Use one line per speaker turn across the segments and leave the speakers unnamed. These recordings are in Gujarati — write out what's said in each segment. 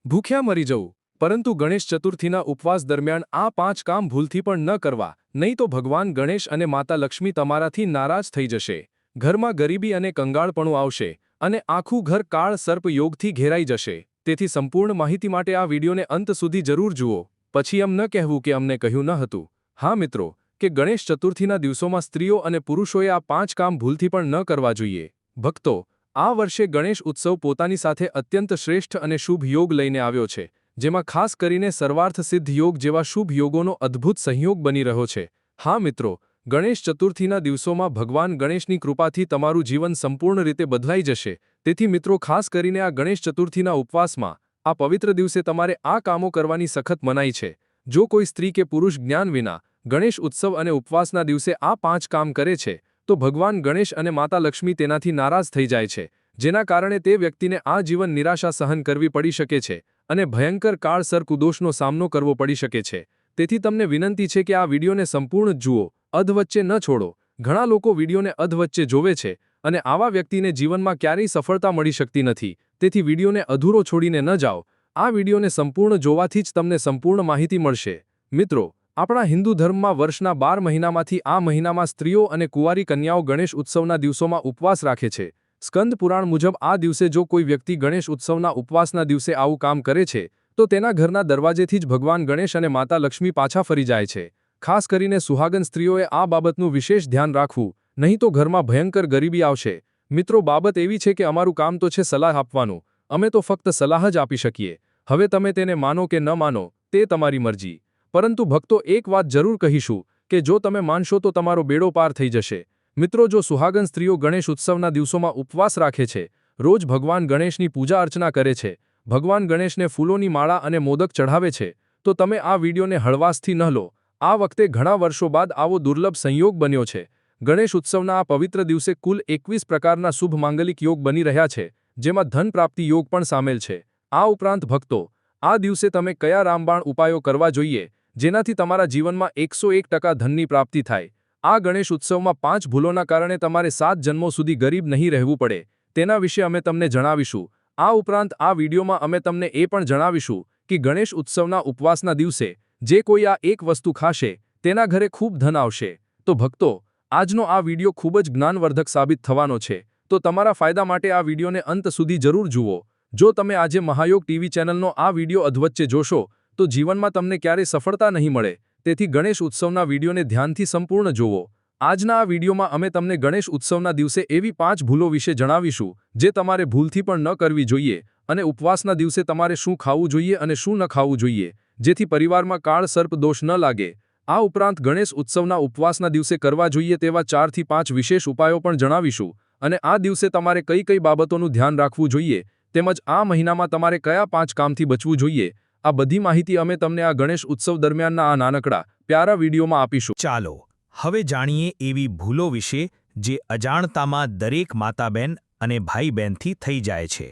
ભૂખ્યા મરી જવું, પરંતુ ગણેશ ચતુર્થીના ઉપવાસ દરમિયાન આ 5 કામ ભૂલથી પણ ન કરવા, નહીં તો ભગવાન ગણેશ અને માતા લક્ષ્મી તમારાથી નારાજ થઈ જશે. ઘરમાં ગરીબી અને કંગાળપણું આવશે, અને આખું ઘર કાળ સર્પ યોગથી ઘેરાઈ જશે. તેથી સંપૂર્ણ માહિતી માટે આ વિડીયોને અંત સુધી જરૂર જુઓ. પછી એમ ન કહેવું કે અમને કહ્યું ન હતું. હા મિત્રો, કે ગણેશ ચતુર્થીના દિવસોમાં સ્ત્રીઓ અને પુરુષોએ આ 5 કામ ભૂલથી પણ ન કરવા જોઈએ. ભક્તો, આ વર્ષે ગણેશ ઉત્સવ પોતાની સાથે અત્યંત શ્રેષ્ઠ અને શુભ યોગ લઈને આવ્યો છે, જેમાં ખાસ કરીને સર્વાર્થ સિદ્ધ યોગ જેવા શુભ યોગોનો અદ્ભુત સંયોગ બની રહ્યો છે. હા મિત્રો, ગણેશ ચતુર્થીના દિવસોમાં ભગવાન ગણેશની કૃપાથી તમારું જીવન સંપૂર્ણ રીતે બદલાઈ જશે. તેથી મિત્રો, ખાસ કરીને આ ગણેશ ચતુર્થીના ઉપવાસમાં આ પવિત્ર દિવસે તમારે આ કામો કરવાની સખત મનાઈ છે. જો કોઈ સ્ત્રી કે પુરુષ જ્ઞાન વિના ગણેશ ઉત્સવ અને ઉપવાસના દિવસે આ 5 કામ કરે છે, તો ભગવાન ગણેશ અને માતા લક્ષ્મી તેનાથી નારાજ થઈ જાય છે, જેના કારણે તે વ્યક્તિને આજીવન નિરાશા સહન કરવી પડી શકે છે અને ભયંકર કાળ સર્પદોષનો સામનો કરવો પડી શકે છે. તેથી તમને વિનંતી છે કે આ વિડીયોને સંપૂર્ણ જુઓ, અધવચ્ચે ન છોડો. ઘણા લોકો વિડીયોને અધવચ્ચે જોવે છે અને આવા વ્યક્તિને જીવનમાં ક્યારેય સફળતા મળી શકતી નથી. તેથી વિડીયોને અધૂરો છોડીને ન જાઓ. આ વિડીયોને સંપૂર્ણ જોવાથી જ તમને સંપૂર્ણ માહિતી મળશે. મિત્રો, આપણા હિન્દુ ધર્મમાં વર્ષના 12 મહિનામાંથી આ મહિનામાં સ્ત્રીઓ અને કુંવારી કન્યાઓ ગણેશ ઉત્સવના દિવસોમાં ઉપવાસ રાખે છે. સ્કંદ પુરાણ મુજબ આ દિવસે જો કોઈ વ્યક્તિ ગણેશ ઉત્સવના ઉપવાસના દિવસે આવું કામ કરે છે, તો તેના ઘરના દરવાજેથી જ ભગવાન ગણેશ અને માતા લક્ષ્મી પાછા ફરી જાય છે. ખાસ કરીને સુહાગન સ્ત્રીઓએ આ બાબતનું વિશેષ ધ્યાન રાખવું, નહીં તો ઘરમાં ભયંકર ગરીબી આવશે. મિત્રો, બાબત એવી છે કે અમારું કામ તો છે સલાહ આપવાનું. અમે તો ફક્ત સલાહ જ આપી શકીએ. હવે તમે તેને માનો કે ન માનો, તે તમારી મરજી. પરંતુ ભક્તો, એક વાત જરૂર કહીશું કે જો તમે માનશો તો તમારો બેડો પાર થઈ જશે. મિત્રો, જો સુહાગન સ્ત્રીઓ ગણેશ ઉત્સવના દિવસોમાં ઉપવાસ રાખે છે, રોજ ભગવાન ગણેશની પૂજા અર્ચના કરે છે, ભગવાન ગણેશને ફૂલોની માળા અને મોદક ચઢાવે છે, તો તમે આ વિડીયોને હળવાશથી ન લો. આ વખતે ઘણા વર્ષો બાદ આવો દુર્લભ સંયોગ બન્યો છે. ગણેશ ઉત્સવના આ પવિત્ર દિવસે કુલ 21 પ્રકારના શુભ માંગલિક યોગ બની રહ્યા છે, જેમાં ધન પ્રાપ્તિ યોગ પણ સામેલ છે. આ ઉપરાંત ભક્તો, આ દિવસે તમે કયા રામબાણ ઉપાયો કરવા જોઈએ જેનાથી તમારા જીવનમાં 101% ધનની પ્રાપ્તિ થાય? આ ગણેશ ઉત્સવમાં 5 ભૂલોના કારણે તમારે 7 જન્મો સુધી ગરીબ નહીં રહેવું પડે, તેના વિશે અમે તમને જણાવીશું. આ ઉપરાંત આ વિડીયોમાં અમે તમને એ પણ જણાવીશું કે ગણેશ ઉત્સવના ઉપવાસના દિવસે જે કોઈ આ એક વસ્તુ ખાશે, તેના ઘરે ખૂબ ધન આવશે. તો ભક્તો, આજનો આ વિડીયો ખૂબ જ જ્ઞાનવર્ધક સાબિત થવાનો છે. તો તમારા ફાયદા માટે આ વિડીયોને અંત સુધી જરૂર જુઓ. જો તમે આજે મહાયોગ ટીવી ચેનલનો આ વિડીયો અધવચ્ચે જોશો, તો જીવનમાં તમને ક્યારેય સફળતા નહીં મળે. તેથી ગણેશ ઉત્સવના વિડીયોને ધ્યાનથી સંપૂર્ણ જુઓ. આજના આ વિડીયોમાં અમે તમને ગણેશ ઉત્સવના દિવસે એવી 5 ભૂલો વિશે જણાવીશું જે તમારે ભૂલથી પણ ન કરવી જોઈએ, અને ઉપવાસના દિવસે તમારે શું ખાવું જોઈએ અને શું ન ખાવું જોઈએ, જેથી પરિવારમાં કાળ સર્પ દોષ ન લાગે. આ ઉપરાંત ગણેશ ઉત્સવના ઉપવાસના દિવસે કરવા જોઈએ તેવા 4 થી 5 વિશેષ ઉપાયો પણ જણાવીશું, અને આ દિવસે તમારે કઈ કઈ બાબતોનું ધ્યાન રાખવું જોઈએ, તેમજ આ મહિનામાં તમારે કયા 5 કામથી બચવું જોઈએ. આ બધી માહિતી અમે તમને આ ગણેશ ઉત્સવ દરમિયાનના આ નાનકડા, પ્યારા વિડીયોમાં આપીશું.
ચાલો હવે જાણીએ એવી ભૂલો વિશે જે અજાણતામાં દરેક માતાબેન અને ભાઈ-બહેનથી થઈ જાય છે.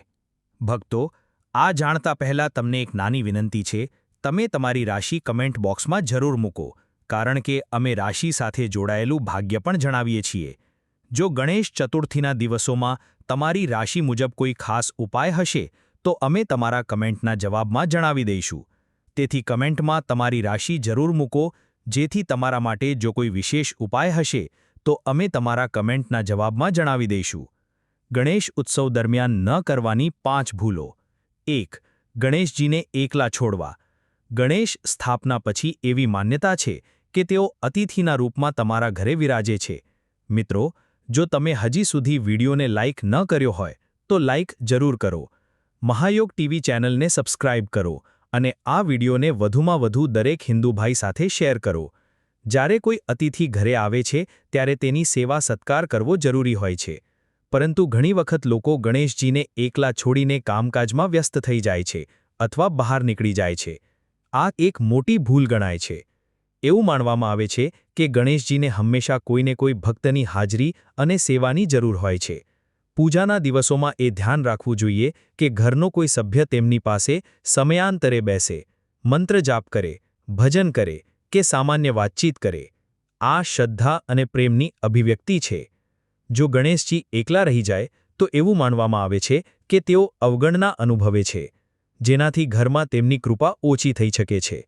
ભક્તો, આ જાણતા પહેલા તમને એક નાની વિનંતી છે. તમે તમારી રાશિ કમેન્ટ બોક્સમાં જરૂર મૂકો, કારણ કે અમે રાશિ સાથે જોડાયેલું ભાગ્ય પણ જણાવીએ છીએ. જો ગણેશ ચતુર્થીના દિવસોમાં તમારી રાશિ મુજબ કોઈ ખાસ ઉપાય હશે, તો અમે તમારા કમેન્ટના જવાબમાં જણાવી દઈશું. તેથી કમેન્ટમાં તમારી રાશિ જરૂર મૂકો, જેથી તમારા માટે જો કોઈ વિશેષ ઉપાય હશે, તો અમે તમારા કમેન્ટના જવાબમાં જણાવી દઈશું. ગણેશ ઉત્સવ દરમિયાન ન કરવાની 5 ભૂલો. 1. ગણેશજીને એકલા છોડવા. ગણેશ સ્થાપના પછી એવી માન્યતા છે કે તેઓ અતિથિના રૂપમાં તમારા ઘરે વિરાજે છે. મિત્રો, જો તમે હજી સુધી વિડીયોને લાઇક ન કર્યો હોય, તો લાઇક જરૂર કરો. મહાયોગ ટીવી ચેનલને સબસ્ક્રાઇબ કરો અને આ વિડીયોને વધુમાં વધુ દરેક હિન્દુ ભાઈ સાથે શેર કરો. જ્યારે કોઈ અતિથિ ઘરે આવે છે ત્યારે તેની સેવા સત્કાર કરવો જરૂરી હોય છે, પરંતુ ઘણી વખત લોકો ગણેશજીને એકલા છોડીને કામકાજમાં વ્યસ્ત થઈ જાય છે અથવા બહાર નીકળી જાય છે. આ એક મોટી ભૂલ ગણાય છે. એવું માનવામાં આવે છે કે ગણેશજીને હંમેશા કોઈને કોઈ ભક્તની હાજરી અને સેવાની જરૂર હોય છે. પૂજાના દિવસોમાં એ ધ્યાન રાખવું જોઈએ કે ઘરનો કોઈ સભ્ય તેમની પાસે સમયાંતરે બેસે, મંત્ર જાપ કરે, ભજન કરે કે સામાન્ય વાતચીત કરે. આ શ્રદ્ધા અને પ્રેમની અભિવ્યક્તિ છે. જો ગણેશજી એકલા રહી જાય તો એવું માનવામાં આવે છે કે તેઓ અવગણના અનુભવે છે. જેનાથી ઘરમાં તેમની કૃપા ઓછી થઈ શકે છે.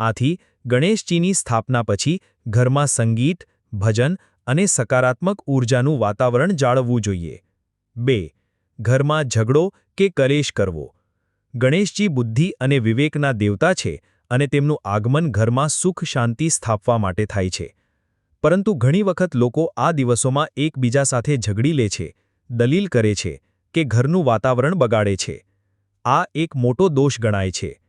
આથી ગણેશજીની સ્થાપના પછી ઘરમાં સંગીત, ભજન અને સકારાત્મક ઊર્જાનું વાતાવરણ જાળવવું જોઈએ. 2. ઘરમાં ઝઘડો કે કલેશ કરવો. ગણેશજી બુદ્ધિ અને વિવેકના દેવતા છે અને તેમનું આગમન ઘરમાં સુખ શાંતિ સ્થાપવા માટે થાય છે. પરંતુ ઘણી વખત લોકો આ દિવસોમાં એકબીજા સાથે ઝઘડી લે છે, દલીલ કરે છે કે ઘરનું વાતાવરણ બગાડે છે. આ એક મોટો દોષ ગણાય છે.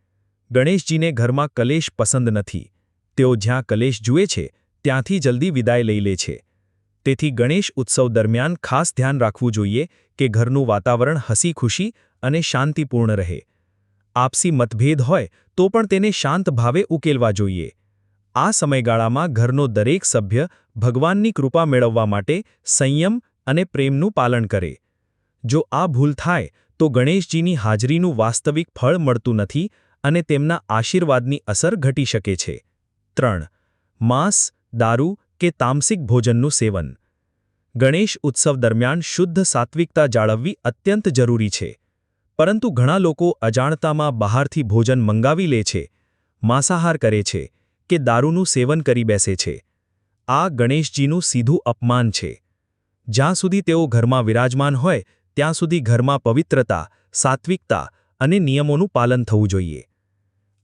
ગણેશજીને ઘરમાં કલેશ પસંદ નથી. તેઓ જ્યાં કલેશ જુએ છે ત્યાંથી જલ્દી વિદાય લઈ લે છે. તેથી ગણેશ ઉત્સવ દરમિયાન ખાસ ધ્યાન રાખવું જોઈએ કે ઘરનું વાતાવરણ હસી-ખુશી અને શાંતિપૂર્ણ રહે. આપસી મતભેદ હોય તો પણ તેને શાંત ભાવે ઉકેલવા જોઈએ. આ સમયગાળામાં ઘરનો દરેક સભ્ય ભગવાનની કૃપા મેળવવા માટે સંયમ અને પ્રેમનું પાલન કરે. જો આ ભૂલ થાય તો ગણેશજીની હાજરીનું વાસ્તવિક ફળ મળતું નથી અને તેમના આશીર્વાદની અસર ઘટી શકે છે. 3. માંસ, દારૂ કે તામસિક ભોજનનું સેવન. ગણેશ ઉત્સવ દરમિયાન શુદ્ધ સાત્વિકતા જાળવવી અત્યંત જરૂરી છે. પરંતુ ઘણા લોકો અજાણતામાં બહારથી ભોજન મંગાવી લે છે, માંસાહાર કરે છે કે દારૂનું સેવન કરી બેસે છે. આ ગણેશજીનું સીધું અપમાન છે. જ્યાં સુધી તેઓ ઘરમાં વિરાજમાન હોય ત્યાં સુધી ઘરમાં પવિત્રતા, સાત્વિકતા અને નિયમોનું પાલન થવું જોઈએ.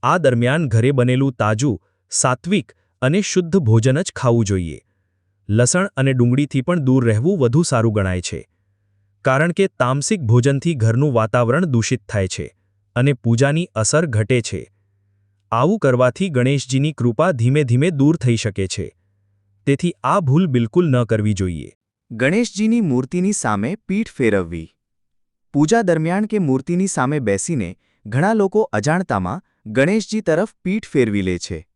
આ દરમિયાન ઘરે બનેલું તાજું, સાત્વિક અને શુદ્ધ ભોજન જ ખાવું જોઈએ. લસણ અને ડુંગળીથી પણ દૂર રહેવું વધુ સારું ગણાય છે. કારણ કે તામસિક ભોજનથી ઘરનું વાતાવરણ દૂષિત થાય છે અને પૂજાની અસર ઘટે છે. આવું કરવાથી ગણેશજીની કૃપા ધીમે ધીમે દૂર થઈ શકે છે. તેથી આ ભૂલ બિલકુલ ન કરવી જોઈએ.
ગણેશજીની મૂર્તિની સામે પીઠ ફેરવવી. પૂજા દરમિયાન કે મૂર્તિની સામે બેસીને ઘણા લોકો અજાણતામાં ગણેશજી તરફ પીઠ ફેરવી લે છે.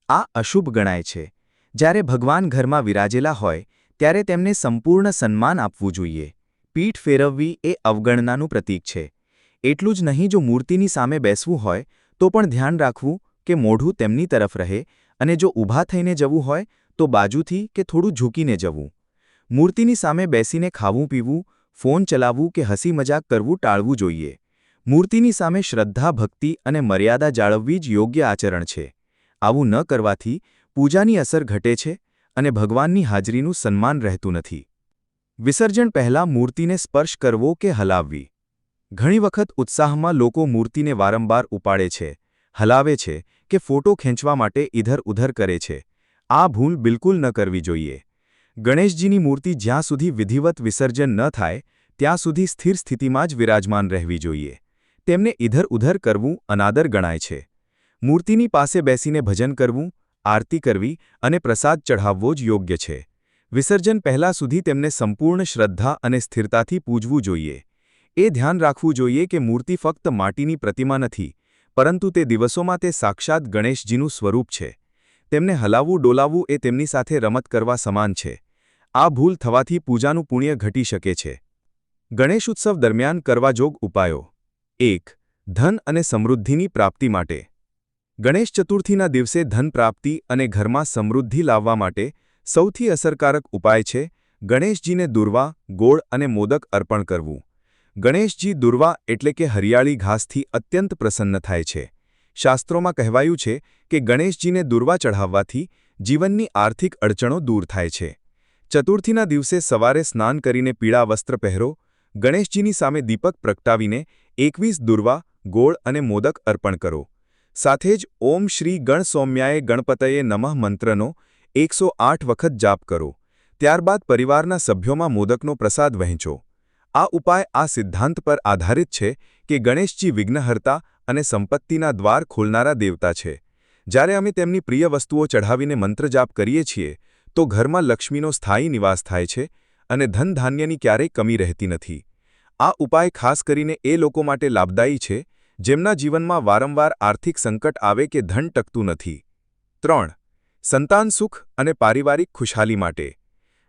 આ અશુભ ગણાય છે. જ્યારે ભગવાન ઘરમાં વિરાજેલા હોય ત્યારે તેમને સંપૂર્ણ સન્માન આપવું જોઈએ. પીઠ ફેરવવી એ અવગણનાનું પ્રતીક છે. એટલું જ નહીં, જો મૂર્તિની સામે બેસવું હોય તો પણ ધ્યાન રાખવું કે મોઢું તેમની તરફ રહે અને જો ઊભા થઈને જવું હોય તો બાજુથી કે થોડું ઝૂકીને જવું. મૂર્તિની સામે બેસીને ખાવું પીવું, ફોન ચલાવવું કે હસી મજાક કરવું ટાળવું જોઈએ. મૂર્તિની સામે શ્રદ્ધા, ભક્તિ અને મર્યાદા જાળવવી જ યોગ્ય આચરણ છે. આવું ન કરવાથી પૂજાની અસર ઘટે છે અને ભગવાનની હાજરીનું સન્માન રહેતું નથી. વિસર્જન પહેલાં મૂર્તિને સ્પર્શ કરવો કે હલાવવી. ઘણી વખત ઉત્સાહમાં લોકો મૂર્તિને વારંવાર ઉપાડે છે, હલાવે છે કે ફોટો ખેંચવા માટે ઇધર-ઉધર કરે છે. આ ભૂલ બિલકુલ ન કરવી જોઈએ. ગણેશજીની મૂર્તિ જ્યાં સુધી વિધિવત વિસર્જન ન થાય ત્યાં સુધી સ્થિર સ્થિતિમાં જ વિરાજમાન રહેવી જોઈએ. તેમને ઇધર-ઉધર કરવું અનાદર ગણાય છે. મૂર્તિની પાસે બેસીને ભજન કરવું, આરતી કરવી અને પ્રસાદ ચઢાવવો જ યોગ્ય છે. વિસર્જન પહેલા સુધી તેમને સંપૂર્ણ શ્રદ્ધા અને સ્થિરતાથી પૂજવું જોઈએ. એ ધ્યાન રાખવું જોઈએ કે મૂર્તિ ફક્ત માટીની પ્રતિમા નથી, પરંતુ તે દિવસોમાં તે સાક્ષાત ગણેશજીનું સ્વરૂપ છે. તેમને હલાવવું ડોલાવવું એ તેમની સાથે રમત કરવા સમાન છે. આ ભૂલ થવાથી પૂજાનું પુણ્ય ઘટી શકે છે. ગણેશોત્સવ દરમિયાન કરવા જોગ ઉપાયો. 1. ધન અને સમૃદ્ધિની પ્રાપ્તિ માટે. ગણેશ ચતુર્થીના દિવસે ધન પ્રાપ્તિ અને ઘરમાં સમૃદ્ધિ લાવવા માટે સૌથી અસરકારક ઉપાય છે ગણેશજીને દુર્વા, ગોળ અને મોદક અર્પણ કરવું. ગણેશજી દુર્વા એટલે કે હરિયાળી ઘાસથી અત્યંત પ્રસન્ન થાય છે. શાસ્ત્રોમાં કહેવાયું છે કે ગણેશજીને દુર્વા ચઢાવવાથી જીવનની આર્થિક અડચણો દૂર થાય છે. ચતુર્થીના દિવસે સવારે સ્નાન કરીને પીળા વસ્ત્ર પહેરો, ગણેશજીની સામે દીપક પ્રગટાવીને 21 દુર્વા, ગોળ અને મોદક અર્પણ કરો. સાથે જ ઓમ શ્રી ગણ સૌમ્યાય ગણપતયે નમઃ મંત્રનો 108 વખત જાપ કરો. ત્યારબાદ પરિવારના સભ્યોમાં મોદકનો પ્રસાદ વહેંચો. આ ઉપાય આ સિદ્ધાંત પર આધારિત છે કે ગણેશજી વિઘ્નહર્તા અને સંપત્તિના દ્વાર ખોલનારા દેવતા છે. જ્યારે અમે તેમની પ્રિય વસ્તુઓ ચઢાવીને મંત્રજાપ કરીએ છીએ તો ઘરમાં લક્ષ્મીનો સ્થાયી નિવાસ થાય છે અને ધન-ધાન્યની ક્યારેય કમી રહેતી નથી. આ ઉપાય ખાસ કરીને એ લોકો માટે લાભદાયી છે જેમના જીવનમાં વારંવાર આર્થિક સંકટ આવે કે ધન ટકતું નથી. 3. સંતાન સુખ અને પારિવારિક ખુશહાલી માટે.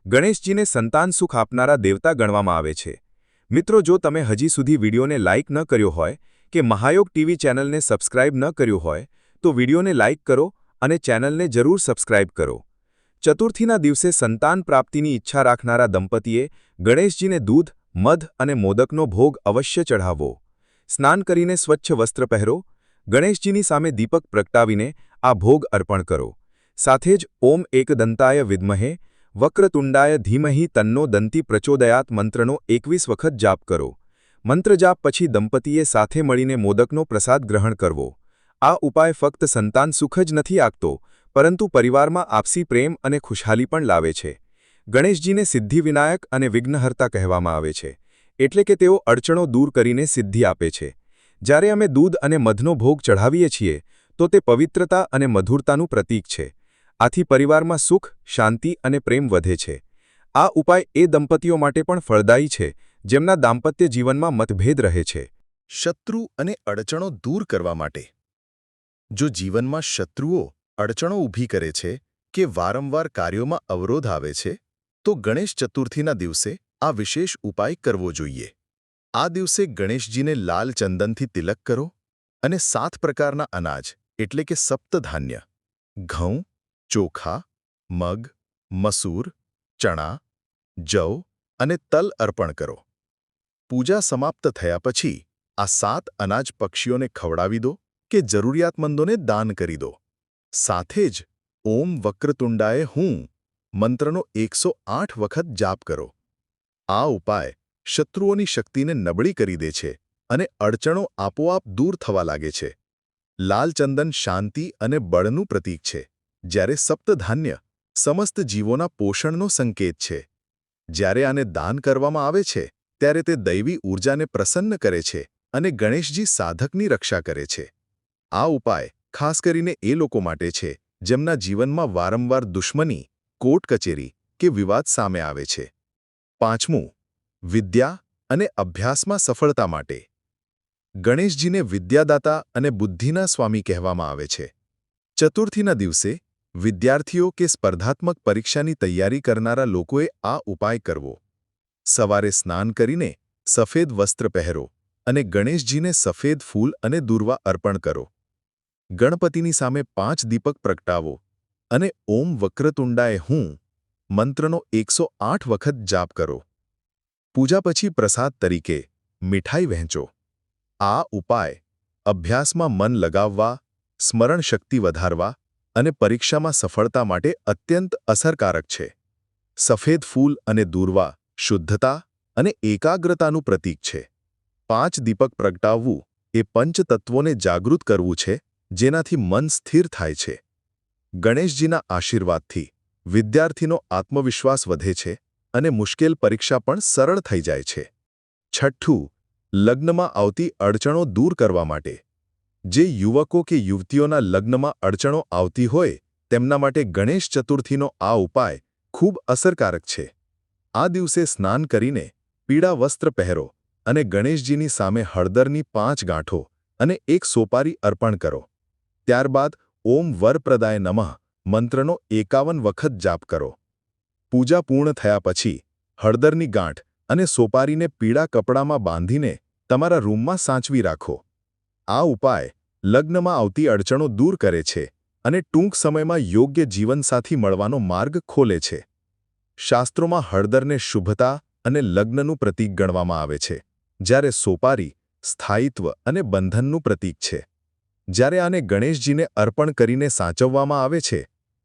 ગણેશજીને સંતાન સુખ આપનારા દેવતા ગણવામાં આવે છે. મિત્રો, જો તમે હજી સુધી વિડીયોને લાઇક ન કર્યો હોય કે મહાયોગ ટીવી ચેનલને સબસ્ક્રાઇબ ન કર્યું હોય તો વિડીયોને લાઇક કરો અને ચેનલને જરૂર સબસ્ક્રાઇબ કરો. ચતુર્થીના દિવસે સંતાન પ્રાપ્તિની ઈચ્છા રાખનારા દંપતીએ ગણેશજીને દૂધ, મધ અને મોદકનો ભોગ અવશ્ય ચઢાવવો. સ્નાન કરીને સ્વચ્છ વસ્ત્ર પહેરો, ગણેશજીની સામે દીપક પ્રગટાવીને આ ભોગ અર્પણ કરો. સાથે જ ઓમ એકદંતાય વિદ્મહે વક્રતુંડાય ધીમહિ તન્નો દંતી પ્રચોદયાત મંત્રનો 21 વખત જાપ કરો. મંત્ર જાપ પછી દંપતીએ સાથે મળીને મોદકનો પ્રસાદ ગ્રહણ કરવો. આ ઉપાય ફક્ત સંતાન સુખ જ નથી આપતો, પરંતુ પરિવારમાં આપસી પ્રેમ અને ખુશહાલી પણ લાવે છે. ગણેશજીને સિદ્ધિવિનાયક અને વિઘ્નહર્તા કહેવામાં આવે છે, એટલે કે તેઓ અડચણો દૂર કરીને સિદ્ધિ આપે છે. જ્યારે અમે દૂધ અને મધનો ભોગ ચઢાવીએ છીએ, તો તે પવિત્રતા અને મધુરતાનું પ્રતીક છે. આથી પરિવારમાં સુખ, શાંતિ અને પ્રેમ વધે છે. આ ઉપાય એ દંપતીઓ માટે પણ ફળદાયી છે, જેમના દાંપત્ય જીવનમાં મતભેદ રહે છે.
શત્રુ અને અડચણો દૂર કરવા માટે. જો જીવનમાં શત્રુઓ અડચણો ઊભી કરે છે કે વારંવાર કાર્યોમાં અવરોધ આવે છે, તો ગણેશ ચતુર્થીના દિવસે આ વિશેષ ઉપાય કરવો જોઈએ. આ દિવસે ગણેશજીને લાલ ચંદનથી તિલક કરો અને 7 પ્રકારના અનાજ એટલે કે સપ્તધાન્ય ઘઉં, ચોખા, મગ, મસૂર, ચણા, જવ અને તલ અર્પણ કરો. પૂજા સમાપ્ત થયા પછી આ 7 અનાજ પક્ષીઓને ખવડાવી દો કે જરૂરિયાતમંદોને દાન કરી દો. સાથે જ ઓમ વક્રતુંડાય હું મંત્રનો 108 વખત જાપ કરો. આ ઉપાય શત્રુઓની શક્તિને નબળી કરી દે છે અને અડચણો આપોઆપ દૂર થવા લાગે છે. લાલ ચંદન શાંતિ અને બળનું પ્રતીક છે, જ્યારે સપ્તધાન્ય સમસ્ત જીવોના પોષણનો સંકેત છે. જ્યારે આને દાન કરવામાં આવે છે, ત્યારે તે દૈવી ઊર્જાને પ્રસન્ન કરે છે અને ગણેશજી સાધકની રક્ષા કરે છે. આ ઉપાય ખાસ કરીને એ લોકો માટે છે જેમના જીવનમાં વારંવાર દુશ્મની, કોર્ટ કચેરી કે વિવાદ સામે આવે છે. 5. વિદ્યા અને અભ્યાસમાં સફળતા માટે. ગણેશજીને વિદ્યાદાતા અને બુદ્ધિના સ્વામી કહેવામાં આવે છે. ચતુર્થીના દિવસે વિદ્યાર્થીઓ કે સ્પર્ધાત્મક પરીક્ષાની તૈયારી કરનારા લોકોએ આ ઉપાય કરવો. સવારે સ્નાન કરીને સફેદ વસ્ત્ર પહેરો અને ગણેશજીને સફેદ ફૂલ અને દૂર્વા અર્પણ કરો. ગણપતિની સામે 5 દીપક પ્રગટાવો અને ઓમ વક્રતુંડાય હું મંત્રનો 108 વખત જાપ કરો. પૂજા પછી પ્રસાદ તરીકે મીઠાઈ વહેંચો. આ ઉપાય અભ્યાસમાં મન લગાવવા, સ્મરણ શક્તિ વધારવા અને પરીક્ષામાં સફળતા માટે અત્યંત અસરકારક છે. સફેદ ફૂલ અને દૂર્વા શુદ્ધતા અને એકાગ્રતાનું પ્રતીક છે. 5 દીપક પ્રગટાવવું એ પંચતત્વોને જાગૃત કરવું છે, જેનાથી મન સ્થિર થાય છે. ગણેશજીના આશીર્વાદથી વિદ્યાર્થીનો આત્મવિશ્વાસ વધે છે અને મુશ્કેલ પરીક્ષા પણ સરળ થઈ જાય છે. 6. લગ્નમાં આવતી અડચણો દૂર કરવા માટે. જે યુવકો કે યુવતીઓના લગ્નમાં અડચણો આવતી હોય, તેમના માટે ગણેશ ચતુર્થીનો આ ઉપાય ખૂબ અસરકારક છે. આ દિવસે સ્નાન કરીને પીળા વસ્ત્ર પહેરો અને ગણેશજીની સામે હળદરની 5 ગાંઠો અને 1 સોપારી અર્પણ કરો. ત્યારબાદ ઓમ વરપ્રદાય નમઃ મંત્રનો 51 વખત જાપ કરો. પૂજા પૂર્ણ થયા પછી હળદરની ગાંઠ અને સોપારીને પીળા કપડામાં બાંધીને તમારા રૂમમાં સાચવી રાખો. આ ઉપાય લગ્નમાં આવતી અડચણો દૂર કરે છે અને ટૂંક સમયમાં યોગ્ય જીવનસાથી મળવાનો માર્ગ ખોલે છે. શાસ્ત્રોમાં હળદરને શુભતા અને લગ્નનું પ્રતીક ગણવામાં આવે છે, જ્યારે સોપારી સ્થાયિત્વ અને બંધનનું પ્રતીક છે. જ્યારે આને ગણેશજીને અર્પણ કરીને સાચવવામાં આવે છે,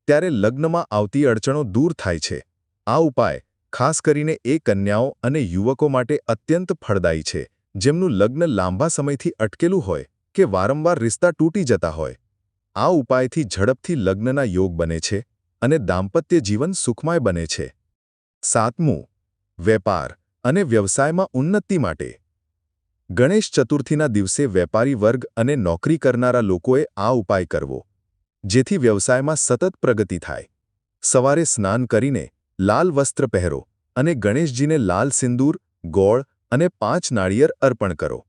ત્યારે લગ્નમાં આવતી અડચણો દૂર થાય છે. આ ઉપાય ખાસ કરીને એ કન્યાઓ અને યુવકો માટે અત્યંત ફળદાયી છે, જેમનું લગ્ન લાંબા સમયથી અટકેલું હોય કે વારંવાર રિશ્તા તૂટી જતા હોય. આ ઉપાયથી ઝડપથી લગ્નના યોગ બને છે અને દાંપત્ય જીવન સુખમય બને છે. 7. વેપાર અને વ્યવસાયમાં ઉન્નતિ માટે. ગણેશ ચતુર્થીના દિવસે વેપારી વર્ગ અને નોકરી કરનારા લોકોએ આ ઉપાય કરવો, જેથી વ્યવસાયમાં સતત પ્રગતિ થાય. સવારે સ્નાન કરીને લાલ વસ્ત્ર પહેરો અને ગણેશજીને લાલ સિંદૂર, ગોળ અને 5 નાળિયેર અર્પણ કરો.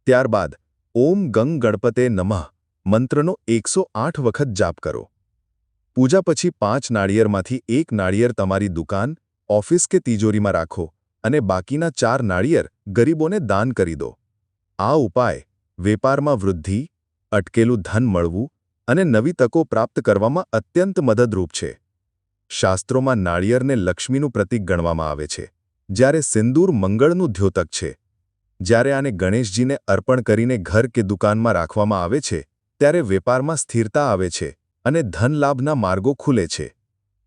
ત્યારબાદ ઓમ ગંગ ગણપતે નમઃ મંત્રનો 108 વખત જાપ કરો. પૂજા પછી 5 નાળિયેરમાંથી 1 નાળિયેર તમારી દુકાન, ઓફિસ કે તિજોરીમાં રાખો અને બાકીના 4 નાળિયેર ગરીબોને દાન કરી દો. આ ઉપાય વેપારમાં વૃદ્ધિ, અટકેલું ધન મળવું અને નવી તકો પ્રાપ્ત કરવામાં અત્યંત મદદરૂપ છે. શાસ્ત્રોમાં નાળિયેરને લક્ષ્મીનું પ્રતીક ગણવામાં આવે છે, જ્યારે સિંદૂર મંગળનું દ્યોતક છે. જ્યારે આને ગણેશજીને અર્પણ કરીને ઘર કે દુકાનમાં રાખવામાં આવે છે ત્યારે વેપારમાં સ્થિરતા આવે છે અને ધનલાભના માર્ગો ખુલે છે.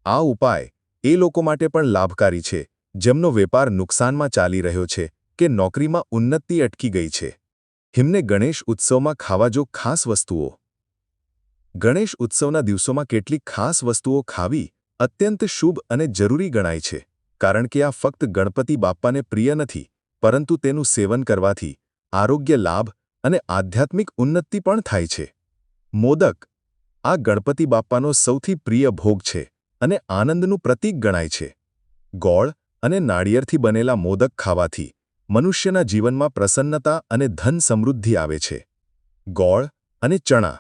આ ઉપાય એ લોકો માટે પણ લાભકારી છે જેમનો વેપાર નુકસાનમાં ચાલી રહ્યો છે કે નોકરીમાં ઉન્નતિ અટકી ગઈ છે. હિમને ગણેશ ઉત્સવમાં ખાવા જો ખાસ વસ્તુઓ. ગણેશ ઉત્સવના દિવસોમાં કેટલીક ખાસ વસ્તુઓ ખાવી અત્યંત શુભ અને જરૂરી ગણાય છે, કારણ કે આ ફક્ત ગણપતિ બાપ્પાને પ્રિય નથી, પરંતુ તેનું સેવન કરવાથી આરોગ્ય લાભ અને આધ્યાત્મિક ઉન્નતિ પણ થાય છે. મોદક આ ગણપતિ બાપ્પાનો સૌથી પ્રિય ભોગ છે અને આનંદનું પ્રતીક ગણાય છે. ગોળ અને નાળિયેરથી બનેલા મોદક ખાવાથી મનુષ્યના જીવનમાં પ્રસન્નતા અને ધન સમૃદ્ધિ આવે છે. ગોળ અને ચણા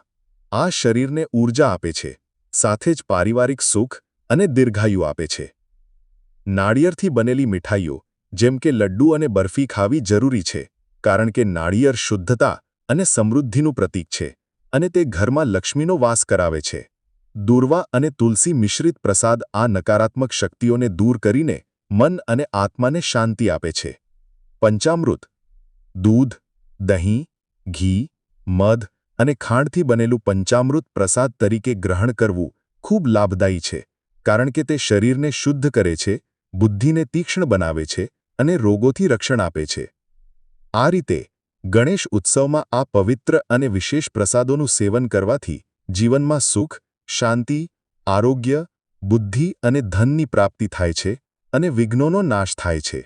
આ શરીરને ઊર્જા આપે છે, સાથે જ પારિવારિક સુખ અને દીર્ઘાયુ આપે છે. નાળિયેરથી બનેલી મીઠાઈઓ જેમ કે લડ્ડુ અને બરફી ખાવી જરૂરી છે, કારણ કે નાળિયેર શુદ્ધતા અને સમૃદ્ધિનું પ્રતીક છે અને તે ઘરમાં લક્ષ્મીનો વાસ કરાવે છે. દૂર્વા અને તુલસી મિશ્રિત પ્રસાદ આ નકારાત્મક શક્તિઓને દૂર કરીને મન અને આત્માને શાંતિ આપે છે. પંચામૃત દૂધ, દહીં, ઘી, મધ અને ખાંડથી બનેલું પંચામૃત પ્રસાદ તરીકે ગ્રહણ કરવું ખૂબ લાભદાયી છે, કારણ કે તે શરીરને શુદ્ધ કરે છે, બુદ્ધિને તીક્ષ્ણ બનાવે છે અને રોગોથી રક્ષણ આપે છે. આ રીતે ગણેશ ઉત્સવમાં આ પવિત્ર અને વિશેષ પ્રસાદોનું સેવન કરવાથી જીવનમાં સુખ, શાંતિ, આરોગ્ય, બુદ્ધિ અને ધનની પ્રાપ્તિ થાય છે અને વિઘ્નોનો નાશ થાય છે.